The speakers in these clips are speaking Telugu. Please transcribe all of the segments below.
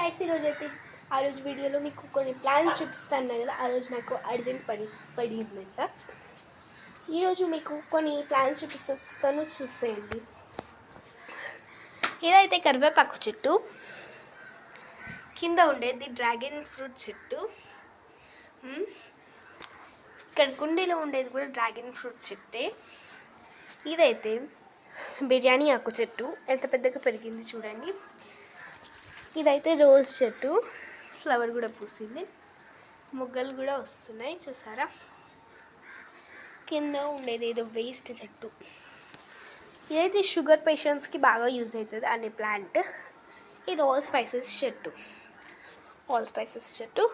గైస్ ఈరోజైతే ఆ రోజు వీడియోలో మీకు కొన్ని ప్లాన్స్ చూపిస్తాను కదా. ఆ రోజు నాకు అర్జెంట్ పడిందంట. ఈరోజు మీకు కొన్ని ప్లాన్స్ చూపిస్తాను, చూసేయండి. ఇదైతే కరివేపాకు చెట్టు, కింద ఉండేది డ్రాగన్ ఫ్రూట్ చెట్టు, ఇక్కడ కుండీలో ఉండేది కూడా డ్రాగన్ ఫ్రూట్ చెట్టే. ఇదైతే బిర్యానీ ఆకు చెట్టు, ఎంత పెద్దగా పెరిగింది చూడండి. ఇదైతే రోజ్ చెట్టు, ఫ్లవర్ కూడా పూసింది, మొగ్గలు కూడా వస్తున్నాయి చూసారా. కింద ఉండేది ఏదో వేస్ట్ చెట్టు. ఇదైతే షుగర్ పేషెంట్స్కి బాగా యూజ్ అవుతుంది అనే ప్లాంట్. ఇది ఆల్ స్పైసెస్ చెట్టు.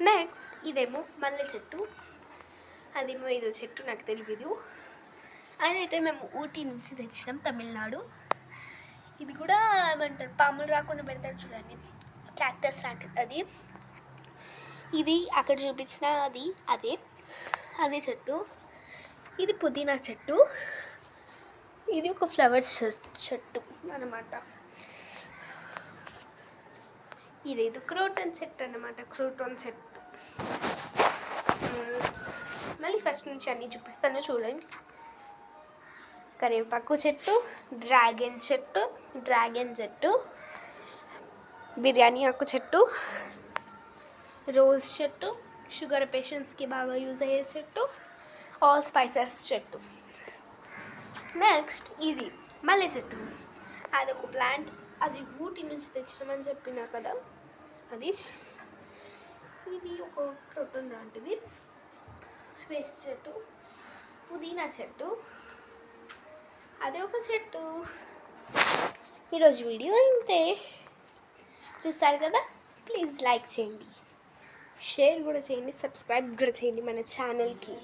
నెక్స్ట్ ఇదేమో మల్లె చెట్టు, అదేమో ఏదో చెట్టు నాకు తెలియదు. అదైతే మేము ఊటీ నుంచి తెచ్చినాం, తమిళనాడు. ఇది కూడా ఏమంటారు, పాములు రాకుండా పెడతారు చూడండి, క్యాక్టస్ లాంటిది అది. ఇది అక్కడ చూపించిన అదే చెట్టు. ఇది పుదీనా చెట్టు, ఇది ఒక ఫ్లవర్స్ చెట్టు అన్నమాట. ఇదేదో క్రోటన్ చెట్టు అన్నమాట, క్రోటన్ చెట్టు. మళ్ళీ ఫస్ట్ నుంచి అన్నీ చూపిస్తాను చూడండి. కరివేపాకు చెట్టు, డ్రాగన్ చెట్టు, బిర్యానీ ఆకు చెట్టు, రోజ్ చెట్టు, షుగర్ పేషెంట్స్కి బాగా యూజ్ అయ్యే చెట్టు, ఆల్ స్పైసెస్ చెట్టు. నెక్స్ట్ ఇది మల్లె చెట్టు, అదొక ప్లాంట్. అది ఊటీ నుంచి తెచ్చినామని చెప్పినా కదా, అది. ఇది ఒక క్రోటన్ లాంటిది, వేస్ట్ చెట్టు. పుదీనా చెట్టు, అదే ఒక చెట్టు. ఈరోజు వీడియో ఇంతే, చూస్తారు కదా. ప్లీజ్ లైక్ చేయండి, షేర్ కూడా చేయండి, సబ్స్క్రైబ్ కూడా చేయండి మన ఛానల్కి.